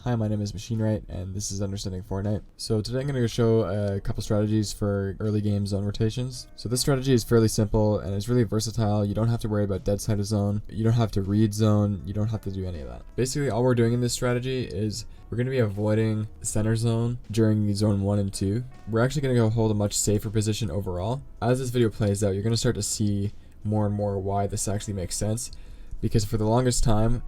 Hi, my name is MachineRite, and this is Understanding Fortnite. So today I'm going to show a couple strategies for early game zone rotations. So this strategy is fairly simple and it's really versatile. You don't have to worry about dead side of zone, you don't have to read zone, you don't have to do any of that. Basically, all we're doing in this strategy is we're going to be avoiding center zone during zone 1 and 2. We're actually going to go hold a much safer position overall. As this video plays out, you're going to start to see more and more why this actually makes sense, because for the longest time,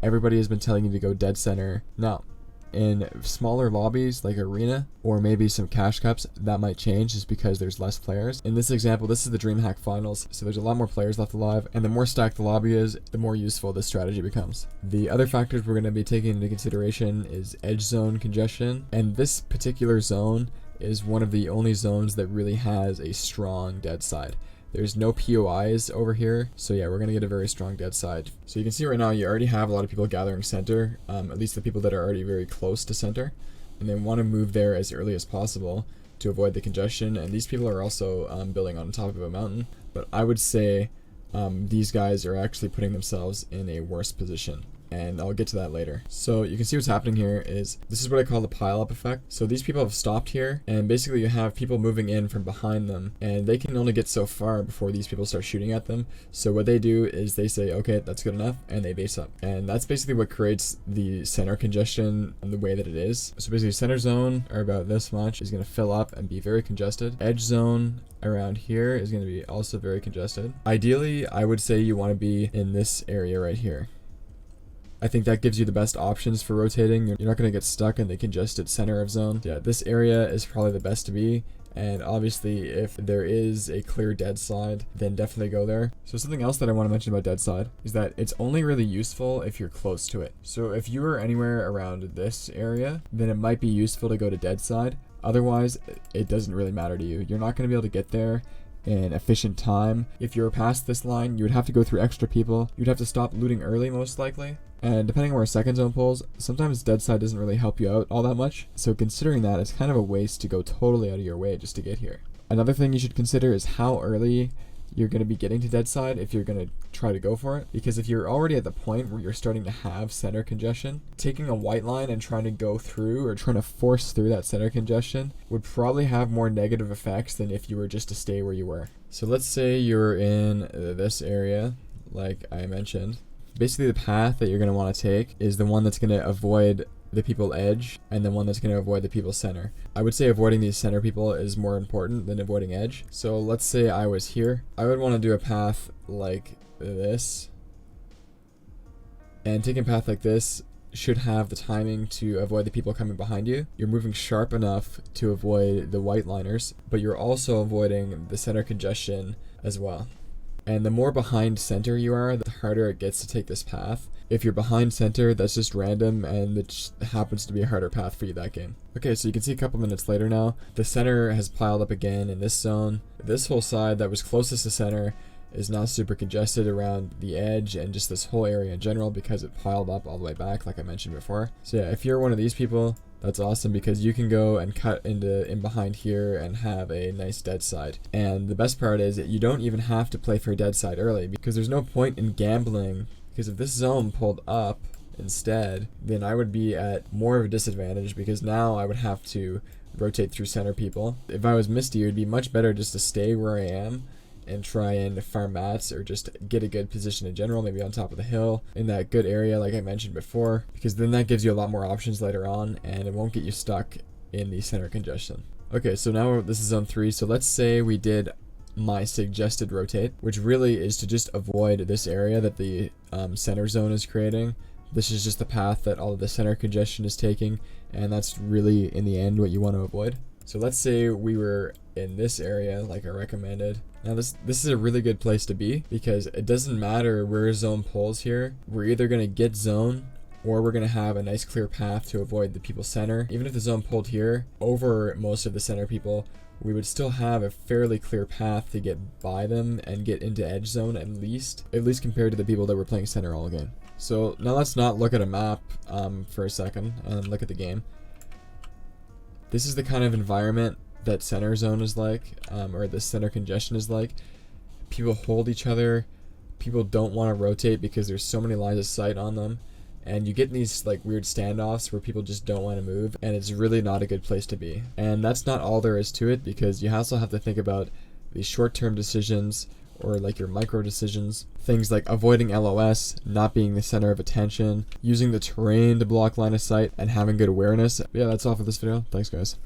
everybody has been telling you to go dead center. Now, in smaller lobbies like Arena or maybe some cash cups, that might change just because there's less players. In this example, this is the DreamHack Finals, so there's a lot more players left alive, and the more stacked the lobby is, the more useful this strategy becomes. The other factors we're going to be taking into consideration is edge zone congestion, and this particular zone is one of the only zones that really has a strong dead side. There's no POIs over here, so yeah, we're gonna get a very strong dead side. So you can see right now you already have a lot of people gathering center, at least the people that are already very close to center, and they want to move there as early as possible to avoid the congestion. And these people are also building on top of a mountain, but I would say these guys are actually putting themselves in a worse position, and I'll get to that later. So you can see what's happening here is, this is what I call the pile-up effect. So these people have stopped here, and basically you have people moving in from behind them, and they can only get so far before these people start shooting at them. So what they do is they say, okay, that's good enough, and they base up. And that's basically what creates the center congestion and the way that it is. So basically center zone, or about this much, is going to fill up and be very congested. Edge zone around here is going to be also very congested. Ideally, I would say you want to be in this area right here. I think that gives you the best options for rotating. You're not going to get stuck in the congested center of zone. Yeah, this area is probably the best to be. And obviously, if there is a clear dead side, then definitely go there. So something else that I want to mention about dead side is that it's only really useful if you're close to it. So if you are anywhere around this area, then it might be useful to go to dead side. Otherwise, it doesn't really matter to you. You're not going to be able to get there in efficient time. If you were past this line, you would have to go through extra people. You'd have to stop looting early, most likely. And depending on where second zone pulls, sometimes dead side doesn't really help you out all that much. So considering that, it's kind of a waste to go totally out of your way just to get here. Another thing you should consider is how early you're going to be getting to dead side if you're going to try to go for it. Because if you're already at the point where you're starting to have center congestion, taking a white line and trying to go through or trying to force through that center congestion would probably have more negative effects than if you were just to stay where you were. So let's say you're in this area, like I mentioned. Basically, the path that you're going to want to take is the one that's going to avoid the people edge and the one that's going to avoid the people center. I would say avoiding these center people is more important than avoiding edge. So let's say I was here. I would want to do a path like this. And taking a path like this should have the timing to avoid the people coming behind you. You're moving sharp enough to avoid the white liners, but you're also avoiding the center congestion as well. And the more behind center you are, the harder it gets to take this path. If you're behind center, that's just random, and it just happens to be a harder path for you that game. Okay, so you can see a couple minutes later now, the center has piled up again in this zone. This whole side that was closest to center is now super congested around the edge and just this whole area in general because it piled up all the way back, like I mentioned before. So yeah, if you're one of these people, that's awesome because you can go and cut in behind here and have a nice dead side. And the best part is that you don't even have to play for a dead side early, because there's no point in gambling, because if this zone pulled up instead, then I would be at more of a disadvantage because now I would have to rotate through center people. If I was Misty, it would be much better just to stay where I am and try and farm mats or just get a good position in general, maybe on top of the hill in that good area like I mentioned before, because then that gives you a lot more options later on and it won't get you stuck in the center congestion. Okay, so now this is zone 3, so let's say we did my suggested rotate, which really is to just avoid this area that the center zone is creating. This is just the path that all of the center congestion is taking, and that's really in the end what you want to avoid. So let's say we were in this area like I recommended. Now this is a really good place to be because it doesn't matter where zone pulls here. We're either going to get zone or we're going to have a nice clear path to avoid the people center. Even if the zone pulled here over most of the center people, we would still have a fairly clear path to get by them and get into edge zone at least compared to the people that were playing center all game. So now let's not look at a map for a second and look at the game. This is the kind of environment that center zone is like, or the center congestion is like. People hold each other, people don't want to rotate because there's so many lines of sight on them, and you get in these like weird standoffs where people just don't want to move, and it's really not a good place to be. And that's not all there is to it, because you also have to think about these short-term decisions, or like your micro decisions, things like avoiding LOS, not being the center of attention, using the terrain to block line of sight, and having good awareness. But yeah, that's all for this video. Thanks guys.